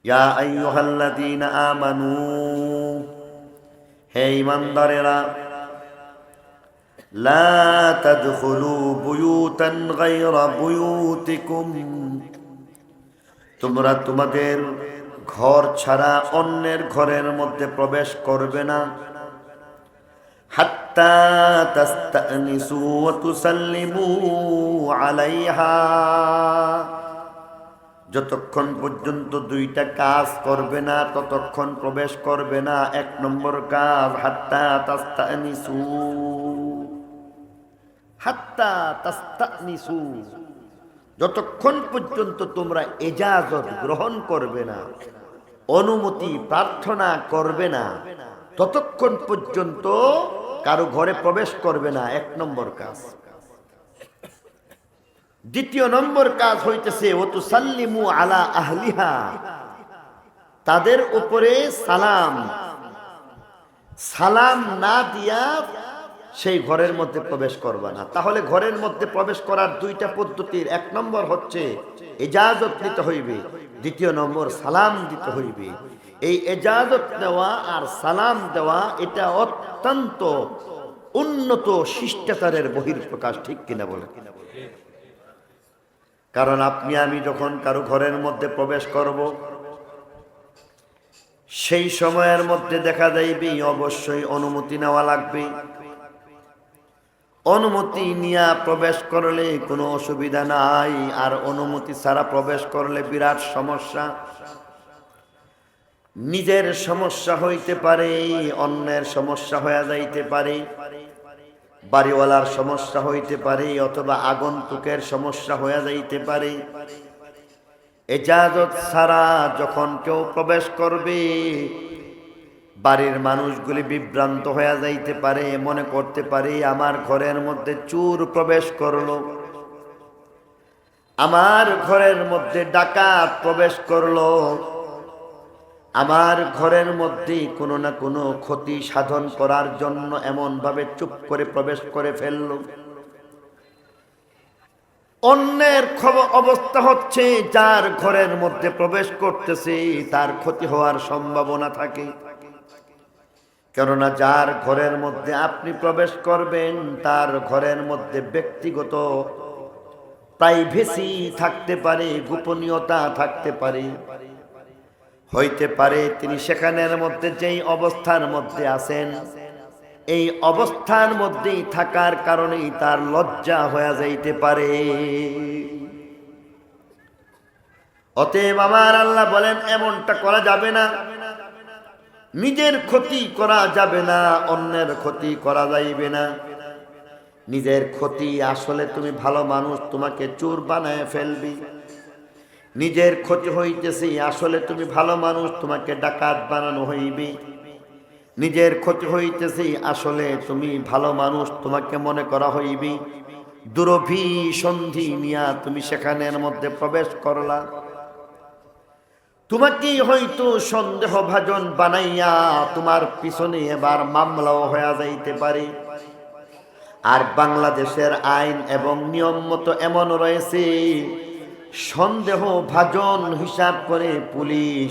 ইয়া আইয়ুহাল্লাযীনা আমানু, হে ঈমানদারেরা, লা তাদখুলু বুয়ুতান গায়রা বুয়ুতিকুম, তোমরা তোমাদের ঘর ছাড়া অন্যের ঘরের মধ্যে প্রবেশ করবে না। হাত্তা তাস্তানিসু ওয়া তুসাল্লিমু আলাইহা, যতক্ষণ পর্যন্ত দুইটা কাজ করবে না ততক্ষণ প্রবেশ করবে না। এক নম্বর কাজ হাত্তা তাস্তানিসু, হাত্তা তাস্তানিসু, যতক্ষণ পর্যন্ত তোমরা ইজাজত গ্রহণ করবে না, অনুমতি প্রার্থনা করবে না, ততক্ষণ পর্যন্ত কারো ঘরে প্রবেশ করবে না। এক নম্বর কাজ। দ্বিতীয় নম্বর কাজ হইতেছে ওয়া তুসাল্লিমু আলা আহলিহা, তাদের উপরে সালাম সালাম না দিয়া সেই ঘরের মধ্যে প্রবেশ করবে না। তাহলে ঘরের মধ্যে প্রবেশ করার দুইটা পদ্ধতির, এক নম্বর হচ্ছে ইজাজত নিতে হইবে, দ্বিতীয় নম্বর সালাম দিতে হইবে। এই ইজাজত নেওয়া আর সালাম দেওয়া এটা অত্যন্ত উন্নত শিষ্টাচারের বহিঃপ্রকাশ, ঠিক কিনা বলে? কারণ আপনি আমি যখন কারো ঘরের মধ্যে প্রবেশ করব, সেই সময়ের মধ্যে দেখা যাইবে অবশ্যই অনুমতি নেওয়া লাগবে। অনুমতি নিয়ে প্রবেশ করলে কোনো অসুবিধা নাই, আর অনুমতি ছাড়া প্রবেশ করলে বিরাট সমস্যা। নিজের সমস্যা হইতে পারে, অন্যের সমস্যা হয়ে যাইতে পারে, বাড়িওয়ালার সমস্যা হইতে পারে, অথবা আগন্তুকের সমস্যা হয়ে যাইতে পারে। ইজাজত ছাড়া যখন কেউ প্রবেশ করবে, বাড়ির মানুষগুলি বিভ্রান্ত হয়ে যাইতে পারে, মনে করতে পারে আমার ঘরের মধ্যে চোর প্রবেশ করলো, আমার ঘরের মধ্যে ডাকাত প্রবেশ করলো, আমার ঘরের মধ্যে কোনো না কোনো ক্ষতি সাধন করার জন্য এমন ভাবে চুপ করে প্রবেশ করে ফেললো। অন্যের অবস্থা হচ্ছে যার ঘরের মধ্যে প্রবেশ করতেছে তার ক্ষতি হওয়ার সম্ভাবনা থাকে। কেননা যার ঘরের মধ্যে আপনি প্রবেশ করবেন তার ঘরের মধ্যে ব্যক্তিগত প্রাইভেসি থাকতে পারে, গোপনীয়তা থাকতে পারে। হইতে পারে তিনি সেখানের মধ্যে যেই অবস্থার মধ্যে আছেন, এই অবস্থার মধ্যেই থাকার কারণেই তার লজ্জা হয়ে যাইতে পারে। অতএব আমার আল্লাহ বলেন এমনটা করা যাবে না। নিজের ক্ষতি করা যাবে না, অন্যের ক্ষতি করা যাইবে না। নিজের ক্ষতি, আসলে তুমি ভালো মানুষ, তোমাকে চোর বানায় ফেলবি। নিজের ক্ষতি হইতেছে, আসলে তুমি ভালো মানুষ, তোমাকে ডাকাত বানানো হইবে। নিজের ক্ষতি হইতেছে, আসলে তুমি ভালো মানুষ, তোমাকে মনে করা হইবে। দুরভিসন্ধি নিয়া তুমি সেখানের মধ্যে প্রবেশ করলা, তোমাকে হয়তো সন্দেহ ভাজন বানাইয়া তোমার পিছনে এবার মামলাও হয়ে যাইতে পারে। আর বাংলাদেশের আইন এবং নিয়ম মতো এমন রয়েছে, সন্দেহ ভাজন হিসাব করে পুলিশ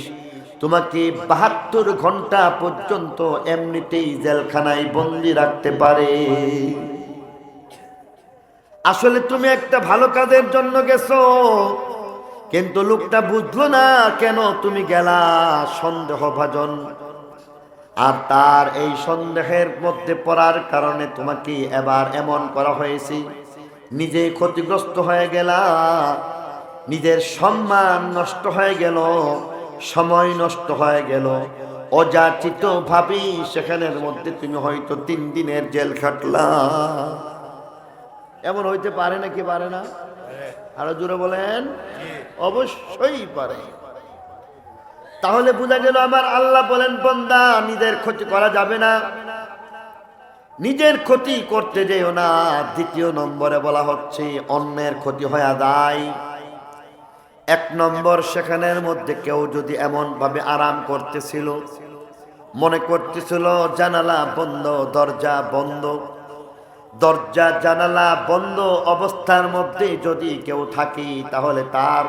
তোমাকে 72 ঘন্টা পর্যন্ত এমনিতেই জেলখানায় বন্দি রাখতে পারে। আসলে তুমি একটা ভালো কাজের জন্য গেছো, কিন্তু লোকটা বুঝলো না কেন তুমি গেলা সন্দেহভাজন। আর তার এই সন্দেহের মধ্যে পড়ার কারণে তোমাকে এবার এমন করা হয়েছে, নিজে ক্ষতিগ্রস্ত হয়ে গেলা, নিজের সম্মান নষ্ট হয়ে গেল, সময় নষ্ট হয়ে গেল, অযাচিত ভাবেই সেখানের মধ্যে তুমি হয়তো 3 দিনের জেল খাটলা। এমন হইতে পারে নাকি পারে না? আরো জোরে বলেন। অবশ্যই পারে। তাহলে বোঝা গেল আমার আল্লাহ বলেন বান্দা নিজের ক্ষতি করা যাবে না, নিজের ক্ষতি করতে যেও না। দ্বিতীয় নম্বরে বলা হচ্ছে অন্যের ক্ষতি হয়ে যায়। 1 নম্বর, সেখানের মধ্যে কেউ যদি এমন ভাবে আরাম করতেছিল, মনে করতেছিল জানালা বন্ধ, দরজা বন্ধ, দরজা জানালা বন্ধ অবস্থার মধ্যে যদি কেউ থাকে তাহলে তার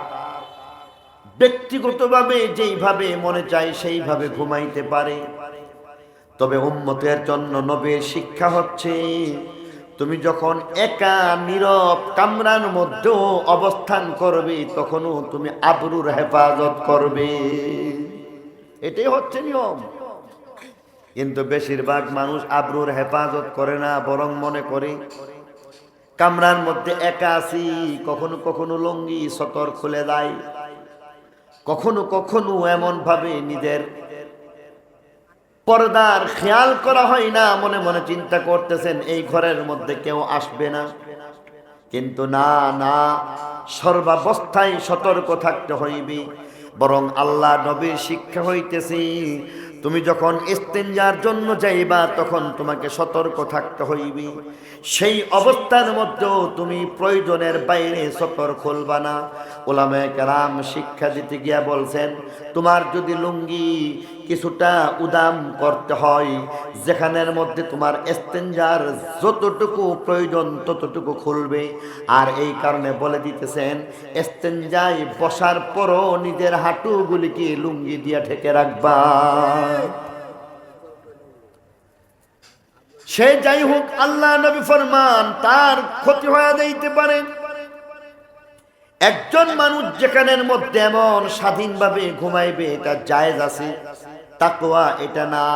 ব্যক্তিগতভাবে যেইভাবে মনে চায় সেইভাবে ঘুমাইতে পারে। তবে উম্মতের জন্য নবীর শিক্ষা হচ্ছে, তুমি যখন একা নীরব কামরার মধ্যেও অবস্থান করবে তখনও তুমি আবরুর হেফাজত করবে। এটাই হচ্ছে নিয়ম। কিন্তু বেশিরভাগ মানুষ আবরুর হেফাজত করে না, বরং মনে করে কামরার মধ্যে একা আছি, কখনো কখনো লুঙ্গি সতর খুলে দেয়, কখনো কখনো এমন ভাবে নিজের পর্দার খেয়াল করা হয় না, মনে মনে চিন্তা করতেছেন এই ঘরের মধ্যে কেউ আসবে না। কিন্তু না না, সর্বাবস্থায় সতর্ক থাকতে হইবে। বরং আল্লাহ নবীর শিক্ষা হইতেছে, তুমি যখন ইস্তেঞ্জার জন্য যাইবা তখন তোমাকে সতর্ক থাকতে হইবে। সেই অবস্থার মধ্যেও তুমি প্রয়োজনের বাইরে সতর খুলবা না। উলামায়ে কেরাম শিক্ষা দিতে গিয়া বলছেন, তোমার যদি লুঙ্গি কিছুটা উদাম করতে হয়, যেখানের মধ্যে তোমার ইস্তেঞ্জার যতটুকু প্রয়োজন ততটুকু খুলবে। আর এই কারণে বলে দিতেছেন, ইস্তেঞ্জায় বসার পরও নিজের হাঁটুগুলিকে লুঙ্গি দিয়ে ঢেকে রাখবা। সে যাই হোক, আল্লাহ নবী ফরমান তার ক্ষতি হয়ে যাইতে পারে। একজন মানুষ যেখানের মধ্যে এমন স্বাধীনভাবে ঘুমাইবে এটা জায়েজ আছে, তাকওয়া এটা না।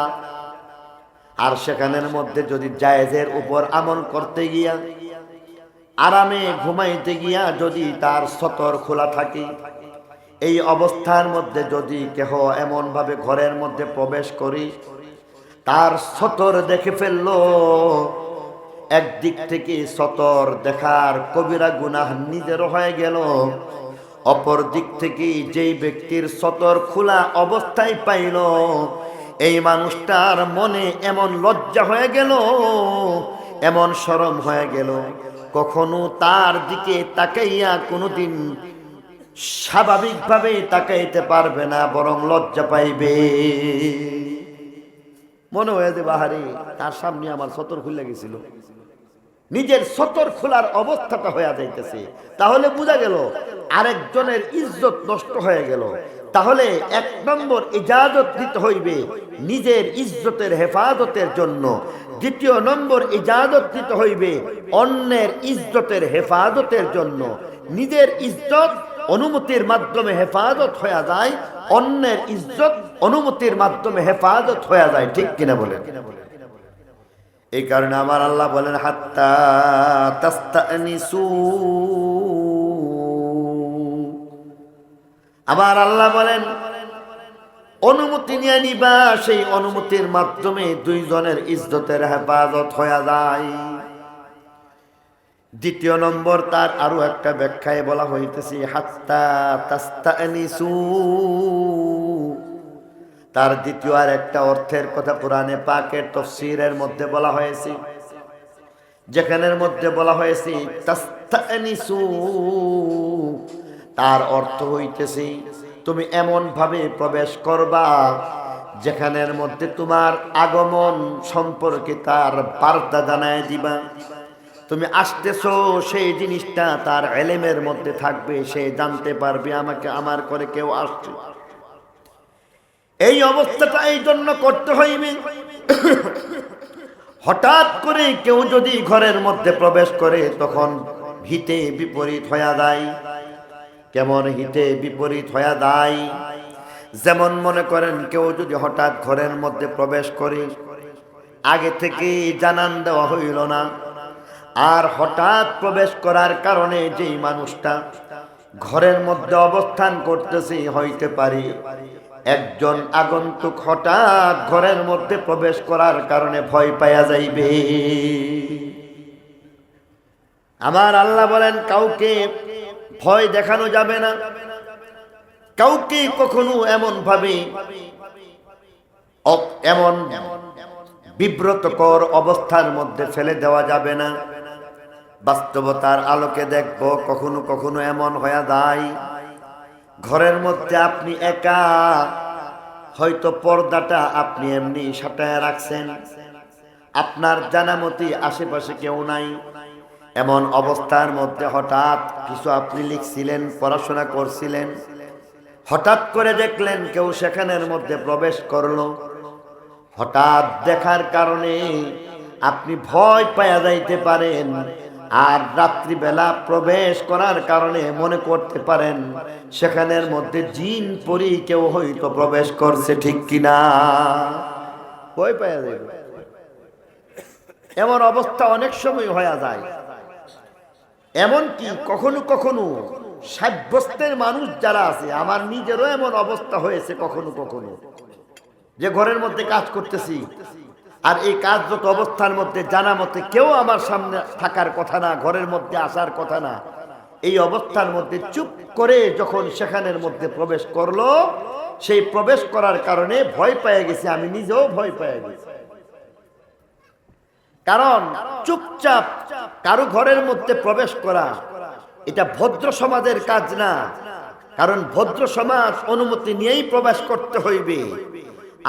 আর সেখানের মধ্যে যদি জায়েজের উপর আমল করতে গিয়া, আরামে ঘুমাইতে গিয়া যদি তার সতর খোলা থাকে, এই অবস্থার মধ্যে যদি কেহ এমন ভাবে ঘরের মধ্যে প্রবেশ করি, তার সতর দেখে ফেললো, একদিক থেকে সতর দেখার কবিরা গুনাহ নিজের হয়ে গেল, অপর দিক থেকে যেই ব্যক্তির সতর খোলা অবস্থায় পাইল, এই মানুষটার মনে এমন লজ্জা হয়ে গেল, এমন শরম হয়ে গেল, কখনো তার দিকে তাকাইয়া কোনোদিন স্বাভাবিকভাবে তাকাইতে পারবে না, বরং লজ্জা পাইবে। মনে হয়ে যে বাহারি তার সামনে আমার সতর খুলে গেছিল, নিজের সতর খোলার অবস্থাটা হয়ে যাইতেছে। তাহলে বোঝা গেল আরেকজনের ইজ্জত নষ্ট হয়ে গেল। তাহলে এক নম্বর ইজাজত দিতে হইবে নিজের ইজ্জতের হেফাজতের জন্য, দ্বিতীয় নম্বর ইজাজত দিতে হইবে অন্যের ইজ্জতের হেফাজতের জন্য। নিজের ইজ্জত অনুমতির মাধ্যমে হেফাজত হয়ে যায়, অন্যের ইজ্জত অনুমতির মাধ্যমে হেফাজত হয়ে যায়। ঠিক কিনা বলেন? এই কারণে আমার আল্লাহ বলেন, হাত্তা তাস্তানিসু। আমার আল্লাহ বলেন অনুমতি নিয়ে নিবা, সেই অনুমতির মাধ্যমে দুইজনের ইজ্জতের হেফাজত হয়ে যায়। দ্বিতীয় নম্বর তার আরো একটা ব্যাখ্যায় বলা হইতেছে হাত্তা তাস্তানিসু। তার দ্বিতীয় আর একটা অর্থের কথা কোরআনে পাকের তাফসীরের মধ্যে বলা হয়েছে, যেখানের মধ্যে বলা হয়েছে তাস্তানিসু, তার অর্থ হইতেছে তুমি এমন ভাবে প্রবেশ করবা যেখানের মধ্যে তোমার আগমন সম্পর্কে তার বার্তা জানায় দিবা। তুমি আসতেছো, সেই জিনিসটা তার ইলমের মধ্যে থাকবে, সে জানতে পারবে আমাকে আমার করে কেউ আসছে। এই অবস্থাটা এই জন্য করতে হইবে, হঠাৎ করে কেউ যদি ঘরের মধ্যে প্রবেশ করে তখন হিতে বিপরীত হয়ে যায়। কেমন হিতে বিপরীত হয়ে যায়? যেমন মনে করেন কেউ যদি হঠাৎ ঘরের মধ্যে প্রবেশ করে, আগে থেকে জানান দেওয়া হইল না, আর হঠাৎ প্রবেশ করার কারণে যেই মানুষটা ঘরের মধ্যে অবস্থান করতেছে, হইতে পারে একজন আগন্তুক হঠাৎ ঘরের মধ্যে প্রবেশ করার কারণে ভয় পাইয়া যাইবে। আমার আল্লাহ বলেন কাউকে ভয় দেখানো যাবে না, কাউকে কখনো এমন ভাবে এমন বিব্রতকর অবস্থার মধ্যে ফেলে দেওয়া যাবে না। বাস্তবতার আলোকে দেখব কখনো কখনো এমন হয়ে যায় ঘরের মধ্যে আপনি একা, হয়তো পর্দাটা আপনি এমনি সাটায় রাখছেন, আপনার জানামতি আশেপাশে কেউ নাই, এমন অবস্থার মধ্যে হঠাৎ কিছু আপনি লিখছিলেন, পড়াশোনা করছিলেন, হঠাৎ করে দেখলেন কেউ সেখানের মধ্যে প্রবেশ করলো। হঠাৎ দেখার কারণে আপনি ভয় পাওয়া যাইতে পারেন, আর রাত্রিবেলা প্রবেশ করার কারণে মনে করতে পারেন সেখানের মধ্যে জিন পরি কেউ হয়তো প্রবেশ করছে, ঠিক কিনা? ভয় পাওয়া যাবে। এমন অবস্থা অনেক সময় হয়ে যায়। এমনকি কখনো কখনো সাব্যস্তের মানুষ যারা আছে, আমার নিজেরও এমন অবস্থা হয়েছে কখনো কখনো, যে ঘরের মধ্যে কাজ করতেছি আর এই কাজরত অবস্থার মধ্যে জানা মতে কেউ আমার সামনে থাকার কথা না, ঘরের মধ্যে আসার কথা না, এই অবস্থার মধ্যে চুপ করে যখন সেখানের মধ্যে প্রবেশ করলো, সেই প্রবেশ করার কারণে ভয় পেয়ে গেছি, আমি নিজেও ভয় পেয়ে গেছি। কারণ চুপচাপ কারো ঘরের মধ্যে প্রবেশ করা এটা ভদ্র সমাজের কাজ না। কারণ ভদ্র সমাজ অনুমতি নিয়েই প্রবেশ করতে হইবে।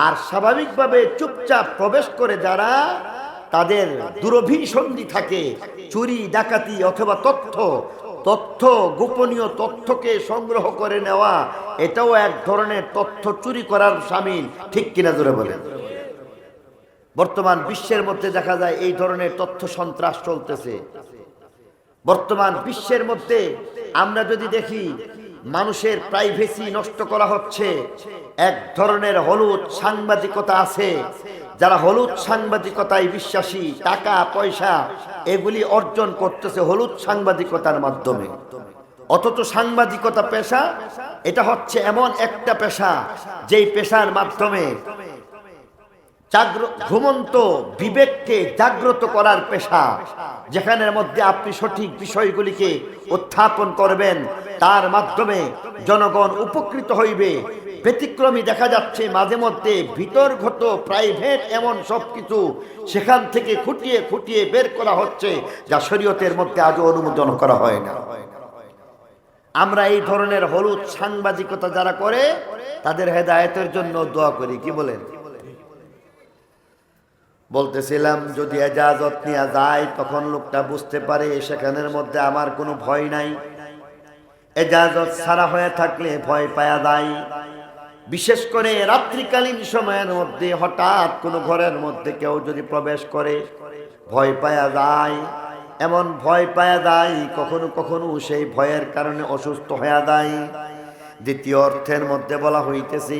আর স্বাভাবিকভাবে চুপচাপ প্রবেশ করে যারা, তাদের দুরভিসন্ধি থাকে, চুরি ডাকাতি অথবা তথ্য গোপনীয় তথ্যকে সংগ্রহ করে নেওয়া, এটাও এক ধরনের তথ্য চুরি করার শামিল, ঠিক কিনা জোরে বলেন? বর্তমান বিশ্বের মধ্যে দেখা যায় এই ধরনের তথ্য সন্ত্রাস চলতেছে। বর্তমান বিশ্বের মধ্যে আমরা যদি দেখি মানুষের প্রাইভেসি নষ্ট করা হচ্ছে। এক ধরনের হলুদ সাংবাদিকতা আছে, যারা হলুদ সাংবাদিকতায় বিশ্বাসী, টাকা পয়সা এগুলি অর্জন করতেছে হলুদ সাংবাদিকতার মাধ্যমে। অথচ সাংবাদিকতা পেশা এটা হচ্ছে এমন একটা পেশা, যেই পেশার মাধ্যমে ঘুমন্ত বিবেককে জাগ্রত করার পেশা, যেখানের মধ্যে আপনি সঠিক বিষয়গুলিকে উত্থাপন করবেন, তার মাধ্যমে জনগণ উপকৃত হইবে। ব্যতিক্রমী দেখা যাচ্ছে মাঝে মধ্যে ভিতরগত প্রাইভেট এমন সব কিছু সেখান থেকে খুঁটিয়ে খুঁটিয়ে বের করা হচ্ছে, যা শরীয়তের মধ্যে আজও অনুমোদন করা হয় না। আমরা এই ধরনের হলুদ সাংবাদিকতা যারা করে তাদের হেদায়েতের জন্য দোয়া করি। কি বলেন? বলতেছিলাম যদি এজাজত নিয়ে যায় তখন লোকটা বুঝতে পারে সেখানের মধ্যে আমার কোনো ভয় নাই। এজাজত ছাড়া হয়ে থাকলে ভয় পাওয়া যায়। বিশেষ করে রাত্রিকালীন সময়ের মধ্যে হঠাৎ কোনো ঘরের মধ্যে কেউ যদি প্রবেশ করে ভয় পাওয়া যায়। এমন ভয় পাওয়া যায় কখনো কখনো সেই ভয়ের কারণে অসুস্থ হয়ে যায়। দ্বিতীয় অর্থের মধ্যে বলা হইতেছে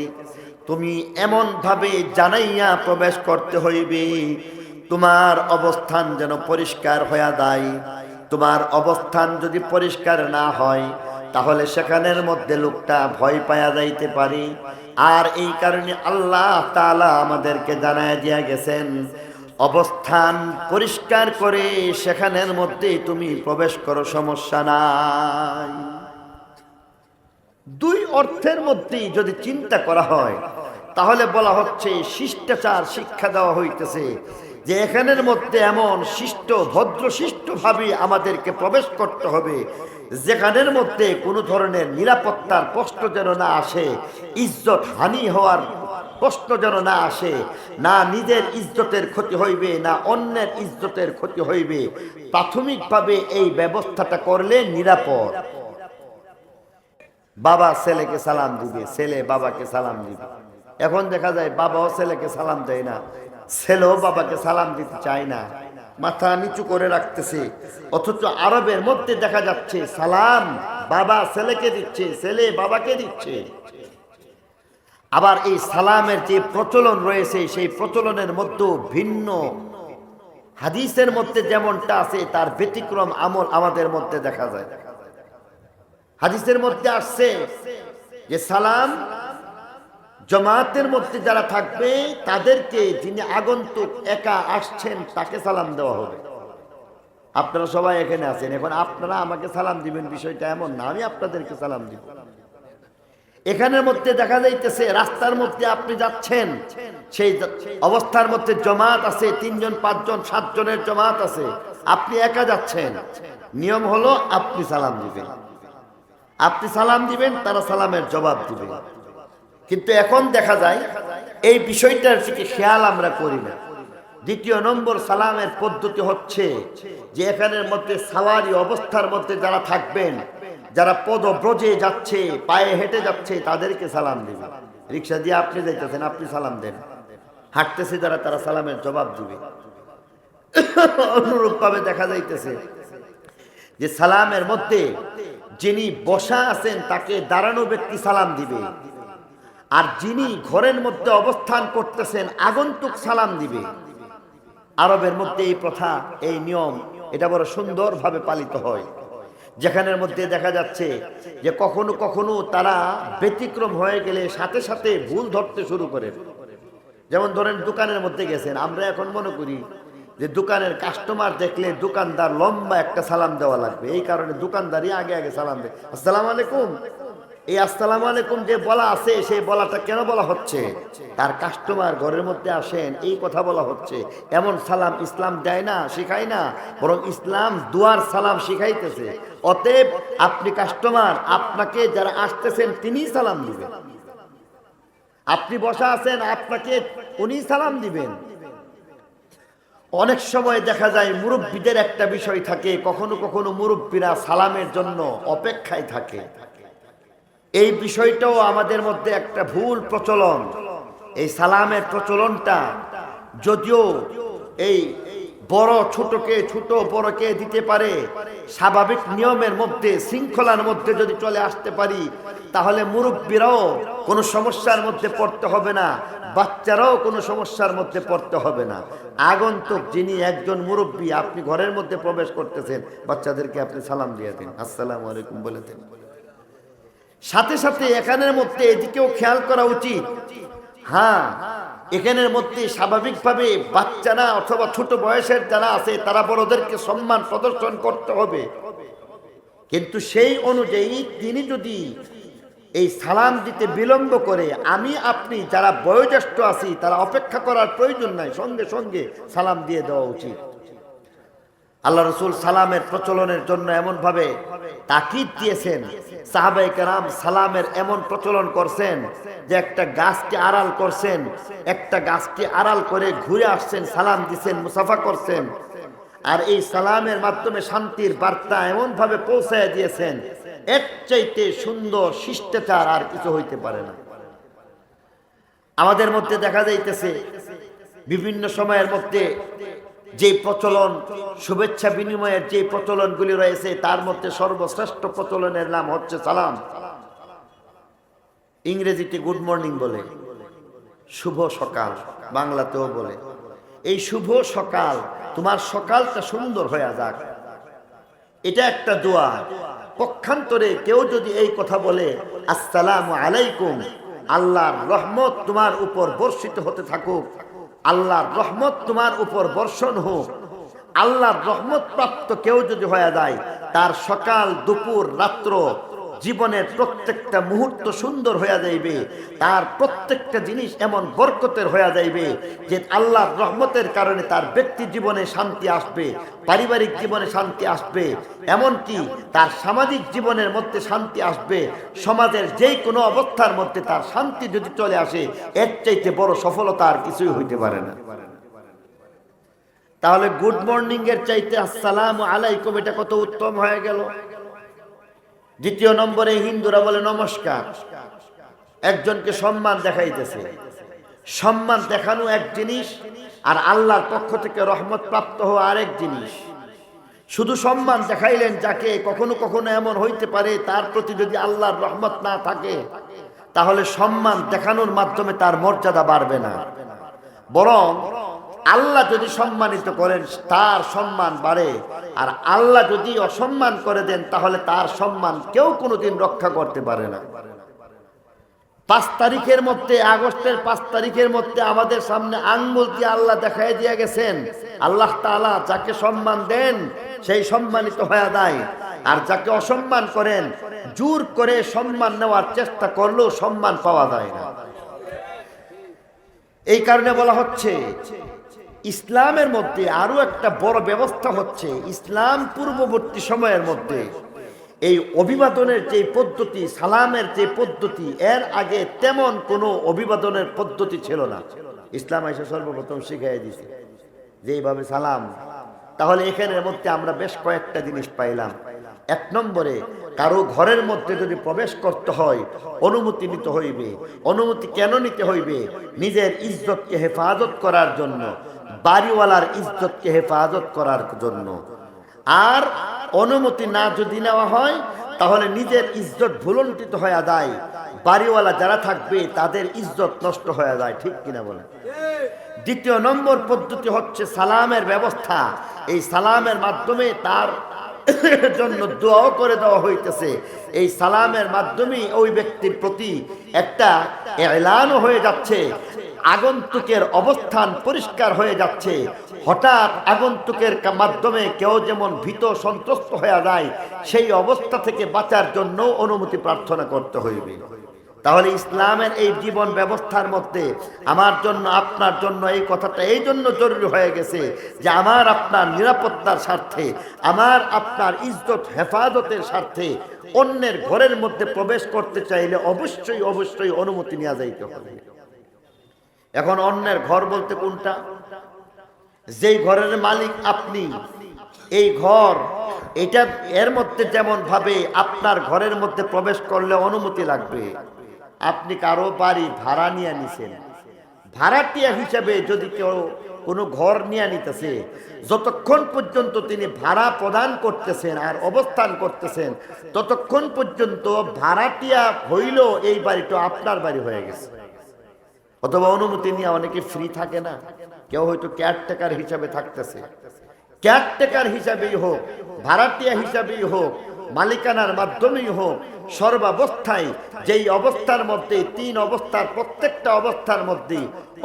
তুমি এমন ভাবে জানাইয়া প্রবেশ করতে হইবে তোমার অবস্থান যেন পরিষ্কার হয়ে যায়। তোমার অবস্থান যদি পরিষ্কার না হয় তাহলে সেখানের মধ্যে লোকটা ভয় পাওয়া যাইতে পারে। আর এই কারণে আল্লাহ তাআলা আমাদেরকে জানায় দিয়া গেছেন অবস্থান পরিষ্কার করে সেখানের মধ্যে তুমি প্রবেশ করো, সমস্যা নাই। দুই অর্থের মধ্যেই যদি চিন্তা করা হয় তাহলে বলা হচ্ছে শিষ্টাচার শিক্ষা দেওয়া হইতেছে যে এখানের মধ্যে এমন শিষ্ট ভদ্র শিষ্টভাবে আমাদেরকে প্রবেশ করতে হবে যেখানের মধ্যে কোনো ধরনের নিরাপত্তার প্রশ্ন যেন না আসে, ইজ্জত হানি হওয়ার প্রশ্ন যেন না আসে, না নিজের ইজ্জতের ক্ষতি হইবে না অন্যের ইজ্জতের ক্ষতি হইবে। প্রাথমিকভাবে এই ব্যবস্থাটা করলে নিরাপদ। বাবা ছেলেকে সালাম দিবে, ছেলে বাবাকে সালাম দিবে। এখন দেখা যায় বাবাও ছেলেকে সালাম দেয় না, ছেলেও বাবাকে সালাম দিতে চায় না, মাথা নিচু করে রাখতেছে। অথচ আরবের মধ্যে দেখা যাচ্ছে সালাম বাবা ছেলেকে দিচ্ছে, ছেলে বাবাকে দিচ্ছে। আবার এই সালামের যে প্রচলন রয়েছে সেই প্রচলনের মধ্যে ভিন্ন হাদিসের মধ্যে যেমনটা আছে তার ব্যতিক্রম আমল আমাদের মধ্যে দেখা যায়। হাদিসের মধ্যে আসছে যে সালাম জামাতের মধ্যে যারা থাকবে তাদেরকে, যিনি আগন্তুক একা আসছেন তাকে সালাম দেওয়া হবে। আপনারা সবাই এখানে আছেন, এখন আপনারা আমাকে সালাম দিবেন বিষয়টা এমন না, আমি আপনাদেরকে সালাম দিব। এখানের মধ্যে দেখা যাইতেছে রাস্তার মধ্যে আপনি যাচ্ছেন, সেই অবস্থার মধ্যে জমাত আছে, 3 জন 5 জন 7 জনের জমাত আছে, আপনি একা যাচ্ছেন। নিয়ম হলো আপনি সালাম দিবেন, আপনি সালাম দিবেন, তারা সালামের জবাব দিবেন। কিন্তু এখন দেখা যায় এই বিষয়টার দিকে খেয়াল আমরা করি না। দ্বিতীয় নম্বর সালামের পদ্ধতি হচ্ছে যে এখানের মধ্যে সাওয়ারি অবস্থার মধ্যে যারা থাকবেন, যারা পদব্রজে যাচ্ছে, পায়ে হেঁটে যাচ্ছে, তাদেরকে সালাম দিবে। রিক্সা দিয়ে আপনি যাইতেছেন, আপনি সালাম দেন। হাঁটতেছে যারা, তারা সালামের জবাব দিবে। অনুরূপ ভাবে দেখা যাইতেছে যে সালামের মধ্যে যিনি বসা আছেন তাকে দাঁড়ানো ব্যক্তি সালাম দিবে, আর যিনি ঘরের মধ্যে অবস্থান করতেছেন আগন্তুক সালাম দিবে। আরবের মধ্যে এই প্রথা, এই নিয়ম, এটা বড় সুন্দরভাবে পালিত হয়। যেখানের মধ্যে দেখা যাচ্ছে যে কখনো কখনো তারা ব্যতিক্রম হয়ে গেলে সাথে সাথে ভুল ধরতে শুরু করে। যেমন ধরেন দোকানের মধ্যে গেছেন, আমরা এখন মনে করি যে দোকানের কাস্টমার দেখলে দোকানদার লম্বা একটা সালাম দেওয়া লাগবে, এই কারণে দোকানদারই আগে আগে সালাম দেয়, আসসালামু আলাইকুম। এই আসসালামু আলাইকুম যে বলা আছে, সেই বলাটা কেন বলা হচ্ছে? তার কাস্টমার ঘরের মধ্যে আসেন, এই কথা বলা হচ্ছে। এমন সালাম ইসলাম দেয় না, শিখায় না, বরং ইসলাম দুয়ার সালাম শিখাইতেছে। অতএব আপনি কাস্টমার, আপনাকে যারা আসতেছেন তিনিই সালাম দিবেন। আপনি বসা আছেন, আপনাকে উনি সালাম দিবেন। অনেক সময় দেখা যায় মুরব্বীদের একটা বিষয় থাকে, কখনো কখনো মুরব্বীরা সালামের জন্য অপেক্ষায় থাকে। এই বিষয়টাও আমাদের মধ্যে একটা ভুল প্রচলন। এই সালামের প্রচলনটা যদিও এই বড় ছোটকে, ছোট বড়কে দিতে পারে, স্বাভাবিক নিয়মের মধ্যে, শৃঙ্খলার মধ্যে যদি চলে আসতে পারি, তাহলে মুরব্বীরাও কোনো সমস্যার মধ্যে পড়তে হবে না, বাচ্চারাও কোনো সমস্যার মধ্যে পড়তে হবে না। আগন্তুক যিনি একজন মুরব্বী, আপনি ঘরের মধ্যে প্রবেশ করতেছেন, বাচ্চাদেরকে আপনি সালাম দিয়ে দিন, আসসালামু আলাইকুম বলে দিন। সাথে সাথে এখানের মধ্যে এদিকেও খেয়াল করা উচিত। হ্যাঁ, এখানের মধ্যে স্বাভাবিকভাবে বাচ্চারা অথবা ছোট বয়সের যারা আছে তারা বড়দেরকে সম্মান প্রদর্শন করতে হবে, কিন্তু সেই অনুযায়ী তিনি যদি এই সালাম দিতে বিলম্ব করে, আমি আপনি যারা বয়োজ্যেষ্ঠ আছি তারা অপেক্ষা করার প্রয়োজন নাই, সঙ্গে সঙ্গে সালাম দিয়ে দেওয়া উচিত। আল্লাহ রাসূল সালামের প্রচলনের জন্য এমন ভাবে তাকিদ দিয়েছেন, সাহাবায়ে কেরাম সালামের এমন প্রচলন করছেন যে একটা গাছকে আড়াল করছেন, একটা গাছকে আড়াল করে ঘুরে আসছেন, সালাম দিচ্ছেন, মুসাফা করছেন। আর এই সালামের মাধ্যমে শান্তির বার্তা এমন ভাবে পৌঁছায় দিয়েছেন, এর চাইতে সুন্দর শিষ্টাচার আর কিছু হইতে পারে না। আমাদের মধ্যে দেখা যাইতেছে বিভিন্ন সময়ের মধ্যে যে প্রচলন, শুভেচ্ছা বিনিময়ের যে প্রচলনগুলি রয়েছে, তার মধ্যে সর্বশ্রেষ্ঠ প্রচলনের নাম হচ্ছে সালাম। ইংরেজিতে গুড মর্নিং বলে, শুভ সকাল বাংলাতেও বলে। এই শুভ সকাল, তোমার সকালটা সুন্দর হয়ে যাক, এটা একটা দোয়া। পক্ষান্তরে কেউ যদি এই কথা বলে, আসসালামু আলাইকুম, আল্লাহর রহমত তোমার উপর বর্ষিত হতে থাকুক, আল্লাহর রহমত তোমার উপর বর্ষণ হোক, আল্লাহর রহমত প্রাপ্ত কেউ যদি হয়ে যায়, তার সকাল, দুপুর, রাত্র, জীবনের প্রত্যেকটা মুহূর্ত সুন্দর হয়ে যাইবে। তার প্রত্যেকটা জিনিস এমন বরকতের হয়ে যাইবে যে আল্লাহর রহমতের কারণে তার ব্যক্তি জীবনে শান্তি আসবে, পারিবারিক জীবনে শান্তি আসবে, এমনকি তার সামাজিক জীবনের মধ্যে শান্তি আসবে। সমাজের যে কোনো অবস্থার মধ্যে তার শান্তি যদি চলে আসে, এর চাইতে বড় সফলতা আর কিছুই হইতে পারে না। তাহলে গুড মর্নিং এর চাইতে আসসালামু আলাইকুম এটা কত উত্তম হয়ে গেল। দ্বিতীয় নম্বরে হিন্দুরা বলে নমস্কার, একজনকে সম্মান দেখাইতেছে। সম্মান দেখানো এক জিনিস, আর আল্লাহর পক্ষ থেকে রহমত প্রাপ্ত হওয়া আরেক জিনিস। শুধু সম্মান দেখাইলেন যাকে, কখনো কখনো এমন হইতে পারে তার প্রতি যদি আল্লাহর রহমত না থাকে, তাহলে সম্মান দেখানোর মাধ্যমে তার মর্যাদা বাড়বে না, বরং আল্লাহ যদি সম্মানিত করেন তার সম্মান বাড়ে, আর আল্লাহ যদি অসম্মান করে দেন তাহলে তার সম্মান কেউ কোনোদিন রক্ষা করতে পারে না। 5 তারিখের মধ্যে, আগস্টের 5 তারিখের মধ্যে আমাদের সামনে আঙ্গুল দিয়ে আল্লাহ দেখাই দিয়ে গেছেন, আল্লাহ তাআলা যাকে সম্মান দেন সেই সম্মানিত হয়ে যায়, আর যাকে অসম্মান করেন, জোর করে সম্মান নেওয়ার চেষ্টা করলেও সম্মান পাওয়া যায় না। এই কারণে বলা হচ্ছে ইসলামের মধ্যে আরো একটা বড় ব্যবস্থা হচ্ছে, ইসলাম পূর্ববর্তী সময়ের মধ্যে এই অভিবাদনের যে পদ্ধতি, সালামের যে পদ্ধতি, এর আগে তেমন কোনো অভিবাদনের পদ্ধতি ছিল না। ইসলাম এসে সর্বপ্রথম শিখিয়ে দিয়েছে যে এইভাবে সালাম। তাহলে এখানের মধ্যে আমরা বেশ কয়েকটা জিনিস পাইলাম। 1 নম্বরে কারো ঘরের মধ্যে যদি প্রবেশ করতে হয় অনুমতি নিতে হইবে। অনুমতি কেন নিতে হইবে? নিজের ইজ্জতকে হেফাজত করার জন্য, বাড়িওয়ালার ইজ্জতকে হেফাজত করার জন্য। আর অনুমতি না যদি নেওয়া হয় তাহলে নিজের ইজ্জত ভুলণ্ঠিত হয়ে যায়, বাড়িওয়ালা যারা থাকবে তাদের ইজ্জত নষ্ট হয়ে যায়। ঠিক কিনা বলেন? দ্বিতীয় নম্বর পদ্ধতি হচ্ছে সালামের ব্যবস্থা। এই সালামের মাধ্যমে তার জন্য দোয়াও করে দেওয়া হইতেছে। এই সালামের মাধ্যমে ওই ব্যক্তির প্রতি একটা এলানও হয়ে যাচ্ছে, আগন্তুকের অবস্থান পরিষ্কার হয়ে যাচ্ছে। হঠাৎ আগন্তুকের মাধ্যমে কেউ যেমন ভীত সন্ত্রস্ত হয়ে যায়, সেই অবস্থা থেকে বাঁচার জন্য অনুমতি প্রার্থনা করতে হইবে। তাহলে ইসলামের এই জীবন ব্যবস্থার মধ্যে আমার জন্য, আপনার জন্য এই কথাটা এই জন্য জরুরি হয়ে গেছে যে আমার আপনার নিরাপত্তার স্বার্থে, আমার আপনার ইজ্জত হেফাজতের স্বার্থে অন্যের ঘরের মধ্যে প্রবেশ করতে চাইলে অবশ্যই অবশ্যই অনুমতি নেওয়া যাইতে হবে। এখন অন্যের ঘর বলতে কোনটা? যেই ঘরের মালিক আপনি, এই ঘর, এটা এর মধ্যে যেমন ভাবে আপনার ঘরের মধ্যে প্রবেশ করলে অনুমতি লাগবে। আপনি কারো বাড়ি ভাড়া নিয়ে নিছেন, ভাড়াটিয়া হিসাবে যদি কেউ কোনো ঘর নিয়ে নিতেছে, যতক্ষণ পর্যন্ত তিনি ভাড়া প্রদান করতেছেন আর অবস্থান করতেছেন, ততক্ষণ পর্যন্ত ভাড়াটিয়া হইল এই বাড়িটা আপনার বাড়ি হয়ে গেছে। অথবা অনুমতি নিয়ে অনেকে ফ্রি থাকে না, কেউ হয়তো কেয়ারটেকার হিসাবে থাকতেছে। কেয়ারটেকার হিসাবেই হোক, ভাড়াটিয়া হিসাবেই হোক, মালিকানার মাধ্যমেই হোক, সর্বাবস্থায় যেই অবস্থার মধ্যে, তিন অবস্থার প্রত্যেকটা অবস্থার মধ্যে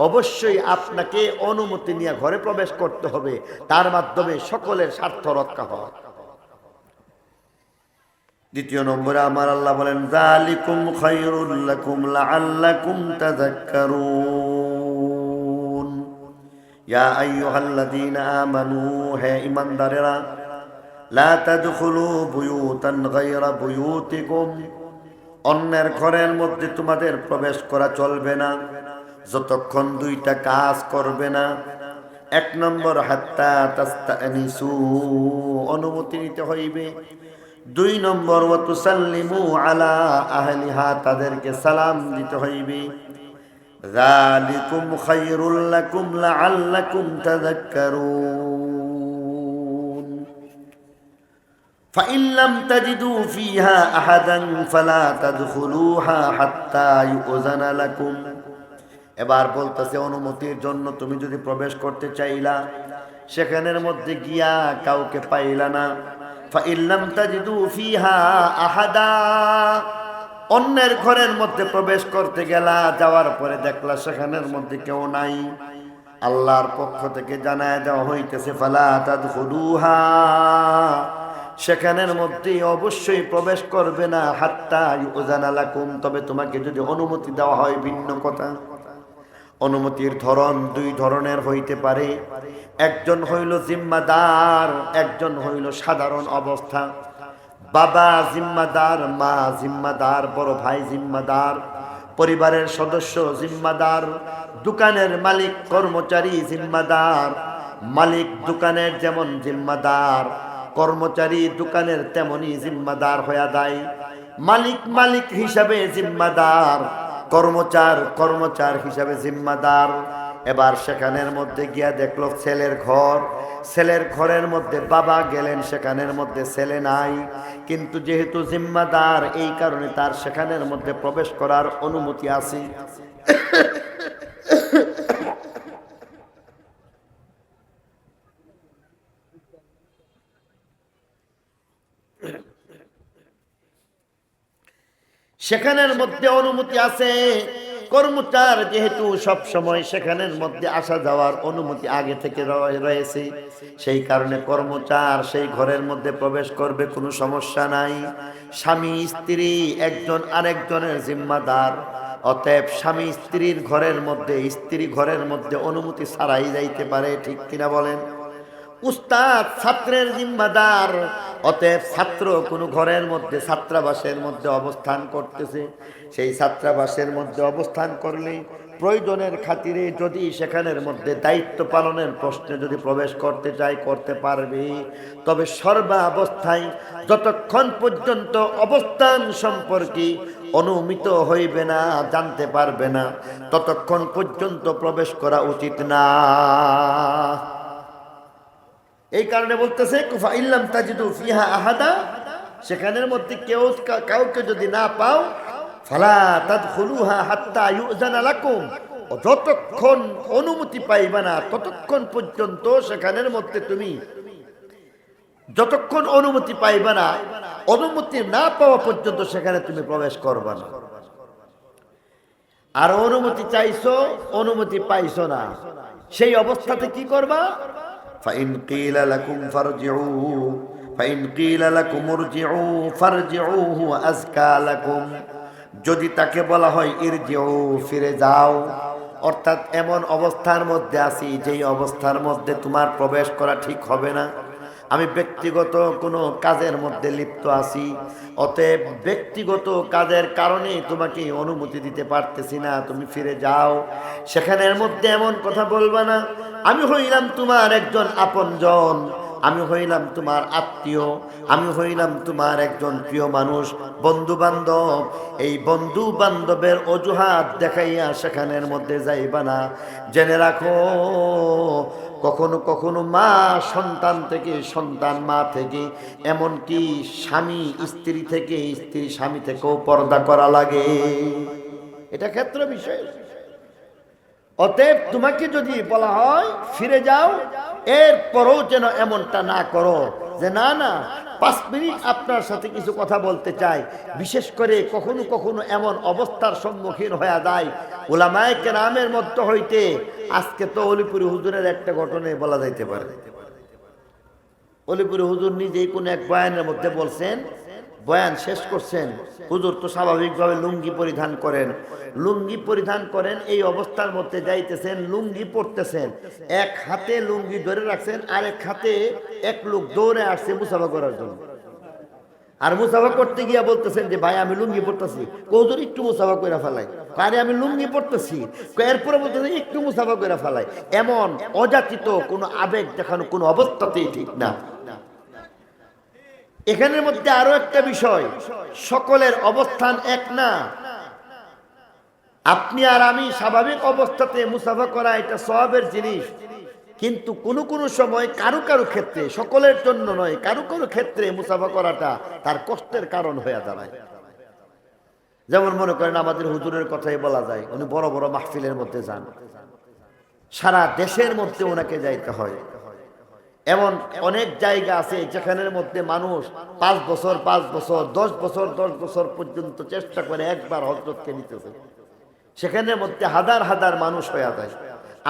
অবশ্যই আপনাকে অনুমতি নিয়ে ঘরে প্রবেশ করতে হবে, তার মাধ্যমে সকলের স্বার্থ রক্ষা হয়। দ্বিতীয় নম্বরে আমার আল্লাহ বলেন, যালিকুম খায়রুল লাকুম লাআল্লাকুম তাযাক্কারুন। ইয়া আইয়ুহাল্লাযীনা আমানু, হে ঈমানদারেরা, লা তাদখুলু বুয়ুতান গায়রা বুয়ুতিকুম, অন্যের ঘরের মধ্যে তোমাদের প্রবেশ করা চলবে না যতক্ষণ দুইটা কাজ করবে না। এক নম্বর, হাত্তা তাস্তানিসু, অনুমতি নিতে হইবে। দুই নম্বর, ওয়া তুসাল্লিমু আলা আহলিহা, তাদেরকে সালাম দিতে হইবে। যালিকুম খায়রুল লাকুম লাআল্লাকুম তাযাক্কারুন। ফাইন লাম তাজিদু ফিহা আহাদান ফালা তাদখুলুহা হাত্তা ইউযানা লাকুম। এবার বলতেছে অনুমতির জন্য তুমি যদি প্রবেশ করতে চাইলা, সেখানের মধ্যে গিয়া কাউকে পাইলা না, ফাইন লাম তাজিদু ফিহা আহাদা, অন্যের ঘরের মধ্যে প্রবেশ করতে গেলা, যাওয়ার পরে দেখলা সেখানের মধ্যে কেউ নাই, আল্লাহর পক্ষ থেকে জানায় দেওয়া হইতেছে ফালা তাদখুলুহা, সেখানের মধ্যে অবশ্যই প্রবেশ করবে না, হাত্তা ইউযানা লাকুম, তবে তোমাকে যদি অনুমতি দেওয়া হয় ভিন্ন কথা। অনুমতির ধরন দুই ধরনের হইতে পারে। একজন হইল জিম্মাদার, একজন হইল সাধারণ অবস্থা। বাবা জিম্মাদার, মা জিম্মাদার, বড় ভাই জিম্মাদার, পরিবারের সদস্য জিম্মাদার, দোকানের মালিক কর্মচারী জিম্মাদার। মালিক দোকানের যেমন জিম্মাদার, কর্মচারী দোকানের তেমনই জিম্মাদার হয়ে যায়। মালিক মালিক হিসাবে জিম্মাদার, কর্মচার হিসাবে জিম্মাদার। এবার সেখানের মধ্যে গিয়া দেখলো ছেলের ঘর, ছেলের ঘরের মধ্যে বাবা গেলেন, সেখানের মধ্যে ছেলে নাই, কিন্তু যেহেতু জিম্মাদার এই কারণে তার সেখানের মধ্যে প্রবেশ করার অনুমতি আছে। সেখানের মধ্যে অনুমতি আছে। কর্মচার যেহেতু সব সময় সেখানের মধ্যে আসা যাওয়ার অনুমতি আগে থেকে রয়েছে, সেই কারণে কর্মচার সেই ঘরের মধ্যে প্রবেশ করবে, কোনো সমস্যা নাই। স্বামী স্ত্রী একজন আরেকজনের জিম্মাদার, অতএব স্বামী স্ত্রীর ঘরের মধ্যে, স্ত্রী ঘরের মধ্যে অনুমতি ছাড়াই যাইতে পারে। ঠিক কিনা বলেন? উস্তাদ ছাত্রের জিম্মাদার, অতএব ছাত্র কোনো ঘরের মধ্যে ছাত্রাবাসের মধ্যে অবস্থান করতেছে, সেই ছাত্রাবাসের মধ্যে অবস্থান করলে প্রয়োজনের খাতিরে যদি সেখানের মধ্যে দায়িত্ব পালনের প্রশ্নে যদি প্রবেশ করতে চাই করতে পারবে, তবে সর্বাবস্থায় যতক্ষণ পর্যন্ত অবস্থান সম্পর্কে অনুমিত হইবে না, জানতে পারবে না, ততক্ষণ পর্যন্ত প্রবেশ করা উচিত না। এই কারণে বলতেছে কুফা ইল্লাম তাজিদু ফিহা আহাদা, সেখানের মধ্যে কাউকে যদি না পাও, ফালা তাদখুলুহা হাত্তা ইউযানা লাকুম, যতক্ষণ অনুমতি পাইবা না ততক্ষণ পর্যন্ত সেখানের মধ্যে তুমি, যতক্ষণ অনুমতি পাইবা না, অনুমতি না পাওয়া পর্যন্ত সেখানে তুমি প্রবেশ করবা না। আর অনুমতি চাইছো, অনুমতি পাইছো না, সেই অবস্থাতে কি করবা? ফাইন কিলা লাকুম ফারজিউ, ফাইন কিলা লাকুম ইরজিউ ফারজিউ হুয়া আযকা লাকুম, যদি তাকে বলা হয় ইরজিউ, ফিরে যাও, অর্থাৎ এমন অবস্থার মধ্যে আছি যেই অবস্থার মধ্যে তোমার প্রবেশ করা ঠিক হবে না, আমি ব্যক্তিগত কোনো কাজের মধ্যে লিপ্ত আছি, অতএব ব্যক্তিগত কাজের কারণে তোমাকে অনুমতি দিতে পারতেছি না, তুমি ফিরে যাও। সেখানের মধ্যে এমন কথা বলবা না, আমি হইলাম তোমার একজন আপনজন, আমি হইলাম তোমার আত্মীয়, আমি হইলাম তোমার একজন প্রিয় মানুষ, বন্ধু বান্ধব, এই বন্ধু বান্ধবের অজুহাত দেখাইয়া সেখানের মধ্যে যাইবা না। জেনে রাখো, কখনো কখনো মা সন্তান থেকে, সন্তান মা থেকে, এমনকি স্বামী স্ত্রী থেকে, স্ত্রী স্বামী থেকেও পর্দা করা লাগে, এটা ক্ষেত্র বিষয়। অতএব তোমাকে যদি বলা হয় ফিরে যাও, এরপরও যেন এমনটা না করো যে না না 5 মিনিট আপনার সাথে কিছু কথা বলতে চাই। বিশেষ করে কখনো কখনো এমন অবস্থার সম্মুখীন হয়ে যায়, উলামায়ে কেরামের মধ্য হইতে, আজকে তো অলিপুরি হুজুরের একটা ঘটনায় বলা যাইতে পারে। অলিপুরি হুজুর নিজেই কোন এক বয়ানের মধ্যে বলছেন, বয়ান শেষ করছেন, হুজুর তো স্বাভাবিকভাবে লুঙ্গি পরিধান করেন, লুঙ্গি পরিধান করেন, এই অবস্থার মধ্যে যাইতেছেন, লুঙ্গি পরতেছেন, এক হাতে লুঙ্গি ধরে রাখছেন, আরেক হাতে এক লোক দৌড়ে আসছে মুসাফা করার জন্য, আর মুসাফা করতে গিয়া বলতেছেন যে ভাই আমি লুঙ্গি পরতেছি, হুজুর একটু মুসাফা করে ফেলাই, আরে আমি লুঙ্গি পরতেছি, এরপরে বলতেছেন একটু মুসাফা করে ফেলাই। এমন অযাচিত কোনো আবেগ দেখানো কোনো অবস্থাতেই ঠিক না। এখানের মধ্যে আরো একটা বিষয়, সকলের অবস্থান এক না। আপনি আর আমি স্বাভাবিক অবস্থাতে মুসাফা করা এটা সওয়াবের জিনিস, কিন্তু কোনো কোনো সময় কারো কারো ক্ষেত্রে, সকলের জন্য নয়, কারো কারো ক্ষেত্রে মুসাফা করাটা তার কষ্টের কারণ হয়ে দাঁড়ায়। যেমন মনে করেন আমাদের হুজুরের কথাই বলা যায়, উনি বড় বড় মাহফিলের মধ্যে যান, সারা দেশের মধ্যে ওনাকে যাইতে হয়। এমন অনেক জায়গা আছে যেখানের মধ্যে মানুষ 5 বছর 5 বছর 10 বছর 10 বছর পর্যন্ত চেষ্টা করে একবার হযরতকে নিতেছে, সেখানের মধ্যে হাজার হাজার মানুষ হয়ে যায়।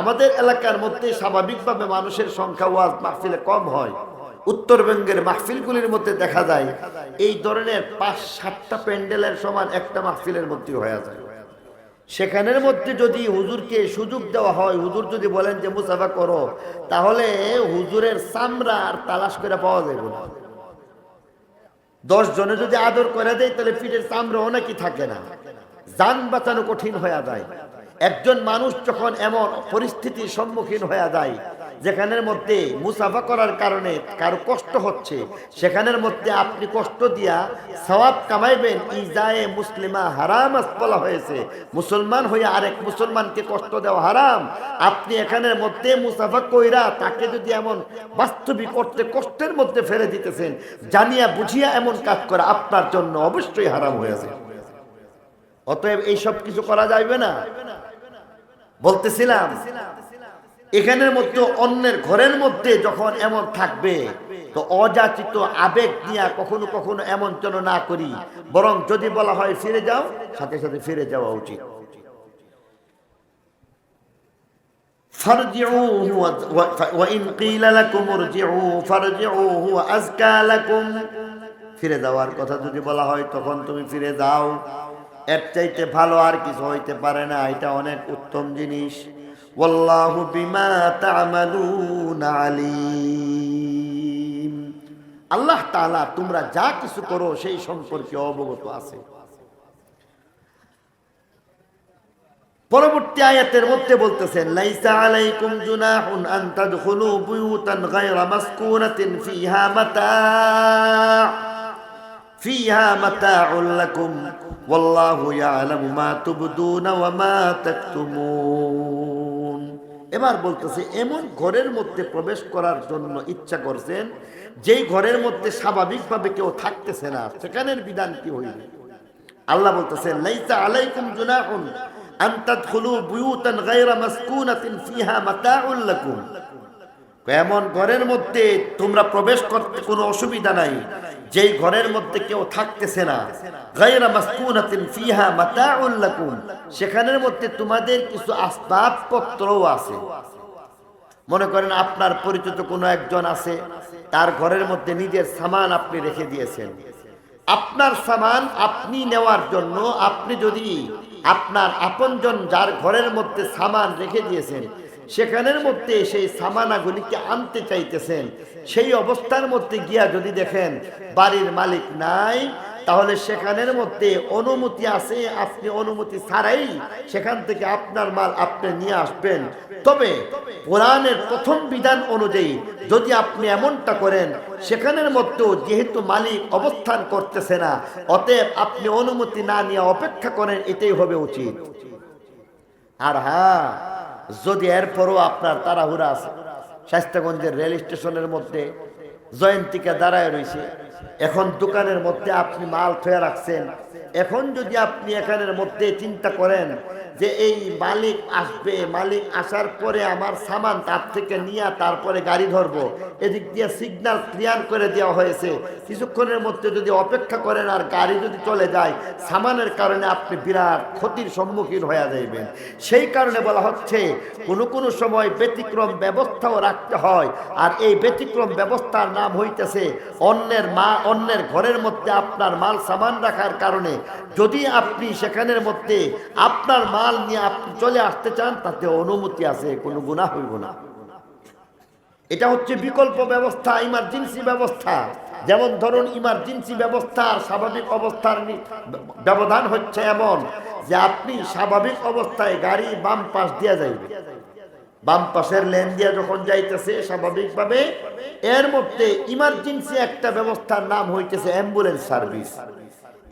আমাদের এলাকার মধ্যে স্বাভাবিকভাবে মানুষের সংখ্যা ওয়াজ মাহফিলে কম হয়, উত্তরবঙ্গের মাহফিলগুলির মধ্যে দেখা যায় এই ধরনের 5-7টা প্যান্ডেলের সমান একটা মাহফিলের মধ্যে হয়ে যায়। সেখানের মধ্যে যদি হুজুরকে সুযোগ দেওয়া হয়, হুজুর যদি বলেন যে মুসাফা করো, তাহলে হুজুরের চামড়া আর তালাশ করে পাওয়া যাবে না। 10 জনে যদি আদর করে দেয় তাহলে পিঠের চামড়াও নাকি থাকে না, জান বাঁচানো কঠিন হয়ে যায়। একজন মানুষ যখন এমন পরিস্থিতির সম্মুখীন হয়ে যায় যেখানের মধ্যে মুসাফা করার কারণে কারো কষ্ট হচ্ছে, সেখানের মধ্যে আপনি কষ্ট দিয়া সওয়াব কামাইবেন, ইজায়ে মুসলিমা হারাম বলা হয়েছে, মুসলমান হয়ে আরেক মুসলমানকে কষ্ট দেওয়া হারাম। আপনি এখানের মধ্যে মুসাফা কইরা তাকে যদি এমন বাস্তবিক করতে কষ্টের মধ্যে ফেলে দিতেছেন, জানিয়া বুঝিয়া এমন কাজ করা আপনার জন্য অবশ্যই হারাম হয়েছে। অতএব এইসব কিছু করা যাবে না। বলতেছিলাম এখানের মধ্যে অন্যের ঘরের মধ্যে যখন এমন থাকবে, তো অযাচিত আবেগ নিয়ে কখনো কখনো এমন যেন না করি, বরং যদি বলা হয় ফিরে যাও, সাথে সাথে ফিরে যাওয়া উচিত। ফিরে যাওয়ার কথা যদি বলা হয় তখন তুমি ফিরে যাও, এর চাইতে ভালো আর কিছু হইতে পারে না, এটা অনেক উত্তম জিনিস। ওয়াল্লাহু বিমা তা'মালুনা আলীম, আল্লাহ তাআলা তোমরা যা কিছু করো সেই সম্পর্কে অবগত আছে। পরবর্তী আয়াতের মধ্যে বলতেছেন লাইসা আলাইকুম জুনাহুন আন তাদখুলু বুয়ুতান গায়রা মাসকুনাতিন ফিহা মাতাউন লাকুম ওয়াল্লাহু ইয়ালামু মা তুবদুনা ওয়া মা তাকতুমুন। এবার বলতেছে এমন ঘরের মধ্যে প্রবেশ করার জন্য ইচ্ছা করছেন যেই ঘরের মধ্যে স্বাভাবিকভাবে কেউ থাকতেছে না, সেখানের বিধান কি হইবে? আল্লাহ বলতেছেন লাইসা আলাইকুম জুনাহুন আন তাদখুলু বুয়ুতান গায়রা মাসকুনাতিন ফিহা মাতাউন লাকুম। এমন ঘরের মধ্যে তোমরা প্রবেশ করতে কোনো অসুবিধা নাই যেই ঘরের মধ্যে কেউ থাকতেছে না, গায়রা মাসকুনাতিন ফিহা মাতাউন লাকুম, সেখানের মধ্যে তোমাদের কিছু আসবাবপত্রও আছে। মনে করেন আপনার পরিচিত কোনো একজন আছে, তার ঘরের মধ্যে নিজের সামান আপনি রেখে দিয়েছেন। আপনার সামান আপনি নেওয়ার জন্য আপনি যদি আপনার আপনজন যার ঘরের মধ্যে সামান রেখে দিয়েছেন সেখানের মধ্যে সেই সামানাগুলিকে আনতে চাইতেছেন, সেই অবস্থার মধ্যে গিয়া যদি দেখেন বাড়ির মালিক নাই, তাহলে সেখানের মধ্যে অনুমতি আছে, আপনি অনুমতি ছাড়াই সেখান থেকে আপনার মাল আপনি নিয়ে আসবেন। তবে কোরআনের প্রথম বিধান অনুযায়ী যদি আপনি এমনটা করেন, সেখানের মধ্যেও যেহেতু মালিক অবস্থান করতেছে না, অতএব আপনি অনুমতি না নিয়ে অপেক্ষা করেন, এটাই হবে উচিত। আর হ্যাঁ, যদি এরপরও আপনার তাড়াহুড়া আছে, শায়েস্তাগঞ্জের রেল স্টেশনের মধ্যে জয়ন্তিকা দাঁড়ায় রয়েছে, এখন দোকানের মধ্যে আপনি মাল থয়ে রাখছেন, এখন যদি আপনি এখানের মধ্যে চিন্তা করেন যে এই মালিক আসবে, মালিক আসার পরে আমার সামান তার থেকে নিয়ে তারপরে গাড়ি ধরবো, এদিক দিয়ে সিগন্যাল ক্লিয়ার করে দেওয়া হয়েছে, কিছুক্ষণের মধ্যে যদি অপেক্ষা করেন আর গাড়ি যদি চলে যায়, সামানের কারণে আপনি বিরাট ক্ষতির সম্মুখীন হয়ে যাইবেন। সেই কারণে বলা হচ্ছে কোনো কোনো সময় ব্যতিক্রম ব্যবস্থাও রাখতে হয়। আর এই ব্যতিক্রম ব্যবস্থার নাম হইতেছে অন্যের ঘরের মধ্যে আপনার মাল সামান রাখার কারণে যদি আপনি সেখানের মধ্যে আপনার মাল নিয়ে আপনি চলে আসতে চান, তাতে অনুমতি আছে, কোনো গুনাহ হইব না। এটা হচ্ছে বিকল্প ব্যবস্থা, ইমার্জেন্সি ব্যবস্থা। যেমন ধরুন ইমার্জেন্সি ব্যবস্থা আর স্বাভাবিক অবস্থার ব্যবধান হচ্ছে এমন যে আপনি স্বাভাবিক অবস্থায় গাড়ি বাম পাশ দিয়ে যাইবে, বাম পাশের লেন দিয়ে যখন যাইতেছে স্বাভাবিকভাবে, এর মধ্যে ইমার্জেন্সি একটা ব্যবস্থার নাম হইতেছে ambulance service.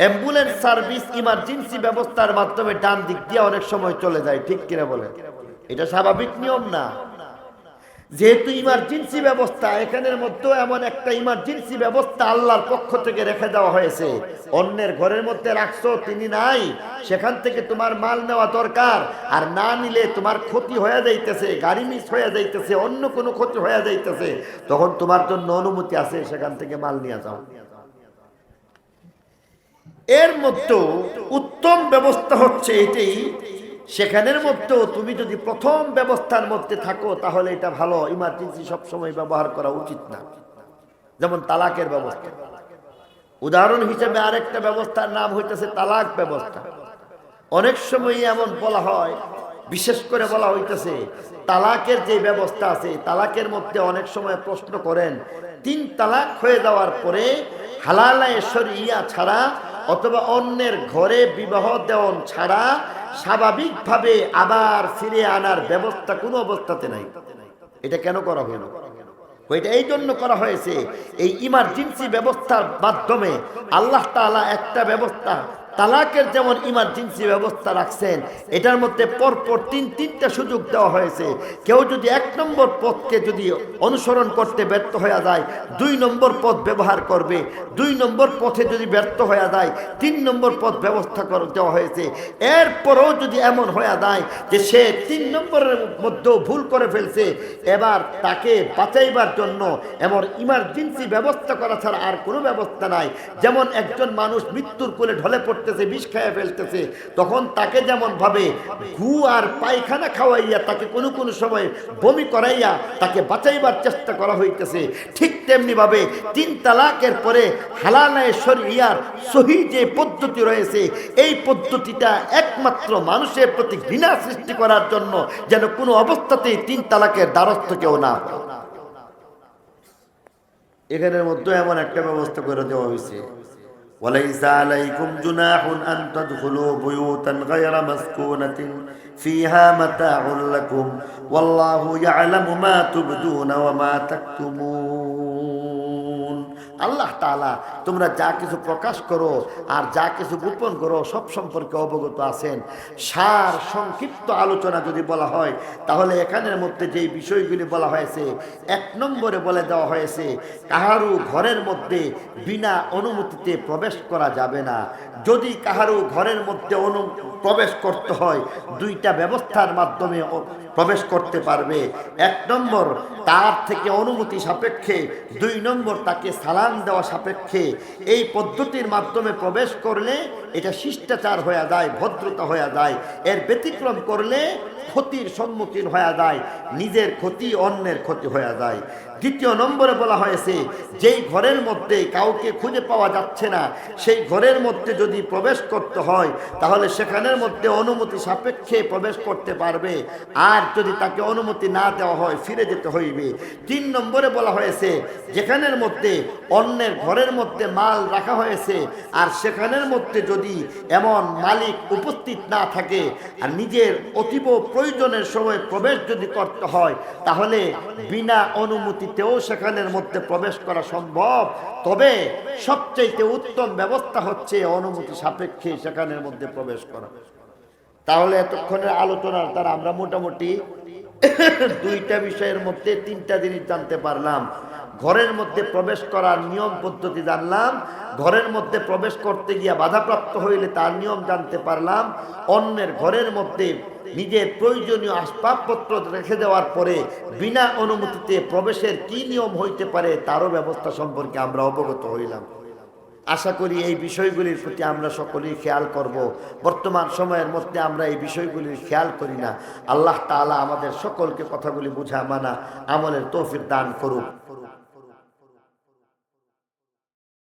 Ambulance service emergency ব্যবস্থার মাধ্যমে ডান দিক দিয়ে অনেক সময় চলে যায়, ঠিক কিনা বলেন? এটা স্বাভাবিক নিয়ম না। যেহেতু ইমার্জেন্সি ব্যবস্থা, এখানের মধ্যেও এমন একটা ইমার্জেন্সি ব্যবস্থা আল্লাহর পক্ষ থেকে রেখে দেওয়া হয়েছে। অন্যের ঘরের মধ্যে রাখছো, তিনি নাই, সেখান থেকে তোমার মাল নেওয়া দরকার, আর না নিলে তোমার ক্ষতি হয়ে যাইতেছে, গাড়ি মিস হয়ে যাইতেছে, অন্য কোনো ক্ষতি হয়ে যাইতেছে, তখন তোমার জন্য অনুমতি আছে, সেখান থেকে মাল নিয়ে যাও। এর মধ্যে উত্তম ব্যবস্থা হচ্ছে এটাই, সেখানের মধ্যেও তুমি যদি প্রথম ব্যবস্থার মধ্যে থাকো তাহলে এটা ভালো। ইমার্জেন্সি সবসময় ব্যবহার করা উচিত না। যেমন তালাকের ব্যবস্থা, উদাহরণ হিসেবে আরেকটা ব্যবস্থার নাম হইতেছে তালাক ব্যবস্থা। অনেক সময় এমন বলা হয়, বিশেষ করে বলা হইতেছে তালাকের যে ব্যবস্থা আছে, তালাকের মধ্যে অনেক সময় প্রশ্ন করেন 3 তালাক হয়ে যাওয়ার পরে হালালায়ে শরিয়া ছাড়া অথবা অন্যের ঘরে বিবাহ দেওয়ান ছাড়া স্বাভাবিকভাবে আবার ফিরে আনার ব্যবস্থা কোনো অবস্থাতে নাই। এটা কেন করা হলো? এটা এই জন্য করা হয়েছে, এই ইমার্জেন্সি ব্যবস্থার মাধ্যমে আল্লাহ তাআলা একটা ব্যবস্থা, তালাকের যেমন ইমার্জেন্সি ব্যবস্থা রাখছেন, এটার মধ্যে পরপর 3টা সুযোগ দেওয়া হয়েছে। কেউ যদি 1 নম্বর পথকে যদি অনুসরণ করতে ব্যর্থ হয়ে যায়, 2 নম্বর পথ ব্যবহার করবে, 2 নম্বর পথে যদি ব্যর্থ হয়ে যায়, 3 নম্বর পথ ব্যবস্থা করে দেওয়া হয়েছে। এরপরও যদি এমন হয়ে যায় যে সে 3 নম্বরের মধ্যেও ভুল করে ফেলছে, এবার তাকে বাঁচাইবার জন্য এমন ইমার্জেন্সি ব্যবস্থা করা ছাড়া আর কোনো ব্যবস্থা নাই। যেমন একজন মানুষ মৃত্যুর কোলে ঢলে পড়তেছে, বিষ খেয়ে ফেলতেছে, তখন তাকে যেমন ভাবে ঘু আর পায়খানা খাওয়াইয়া তাকে কোনো কোনো সময় বমি করাইয়া তাকে বাঁচাইবার চেষ্টা করা হইতেছে, ঠিক তেমনি ভাবে 3 তালাকের পরে হালালায়ে শরিয়ার সহি যে পদ্ধতি রয়েছে, এই পদ্ধতিটা একমাত্র মানুষের প্রতি ঘৃণা সৃষ্টি করার জন্য, যেন কোনো অবস্থাতেই 3 তালাকের দ্বারস্থ কেউ না হয়। এখানের মধ্যে এমন একটা ব্যবস্থা করে দেওয়া হয়েছে, وليس عليكم جناح أن تدخلوا بيوتا غير مسكونة فيها متاع لكم والله يعلم ما تبدون وما تكتمون আল্লাহ তাআলা তোমরা যা কিছু প্রকাশ করো আর যা কিছু গোপন করো সব সম্পর্কে অবগত আছেন। সার সংক্ষিপ্ত আলোচনা যদি বলা হয় তাহলে এখানের মধ্যে যেই বিষয়গুলি বলা হয়েছে, এক নম্বরে বলে দেওয়া হয়েছে কাহারু ঘরের মধ্যে বিনা অনুমতিতে প্রবেশ করা যাবে না। যদি কাহারু ঘরের মধ্যে প্রবেশ করতে হয় দুইটা ব্যবস্থার মাধ্যমে প্রবেশ করতে পারবে। এক নম্বর তার থেকে অনুমতি সাপেক্ষে, দুই নম্বর তাকে সালাম দেওয়া সাপেক্ষে। এই পদ্ধতির মাধ্যমে প্রবেশ করলে এটা শিষ্টাচার হয়ে যায়, ভদ্রতা হয়ে যায়। এর ব্যতিক্রম করলে ক্ষতির সম্মুখীন হয়ে যায়, নিজের ক্ষতি অন্যের ক্ষতি হয়ে যায়। দ্বিতীয় নম্বরে বলা হয়েছে যেই ঘরের মধ্যে কাউকে খুঁজে পাওয়া যাচ্ছে না সেই ঘরের মধ্যে যদি প্রবেশ করতে হয় তাহলে সেখানের মধ্যে অনুমতি সাপেক্ষে প্রবেশ করতে পারবে, আর যদি তাকে অনুমতি না দেওয়া হয় ফিরে যেতে হইবে। তিন নম্বরে বলা হয়েছে যেখানের মধ্যে অন্যের ঘরের মধ্যে মাল রাখা হয়েছে আর সেখানের মধ্যে যদি এমন মালিক উপস্থিত না থাকে আর নিজের অতীব প্রয়োজনের সময় প্রবেশ যদি করতে হয় তাহলে বিনা অনুমতিতেও সেখানের মধ্যে প্রবেশ করা সম্ভব। তবে সবচেয়ে উত্তম ব্যবস্থা হচ্ছে অনুমতি সাপেক্ষে সেখানের মধ্যে প্রবেশ করা। তাহলে এতক্ষণের আলোচনার দ্বারা আমরা মোটামুটি দুইটা বিষয়ের মধ্যে তিনটা জিনিস জানতে পারলাম। ঘরের মধ্যে প্রবেশ করার নিয়ম পদ্ধতি জানলাম, ঘরের মধ্যে প্রবেশ করতে গিয়ে বাধাপ্রাপ্ত হইলে তার নিয়ম জানতে পারলাম, অন্যের ঘরের মধ্যে নিজের প্রয়োজনীয় আসবাবপত্র রেখে দেওয়ার পরে বিনা অনুমতিতে প্রবেশের কি নিয়ম হইতে পারে তারও ব্যবস্থা সম্পর্কে আমরা অবগত হইলাম। আশা করি এই বিষয়গুলির প্রতি আমরা সকলেই খেয়াল করব। বর্তমান সময়ের মধ্যে আমরা এই বিষয়গুলির খেয়াল করি না। আল্লাহ তাআলা আমাদের সকলকে কথাগুলি বুঝা মানা আমলের তৌফিক দান করুক।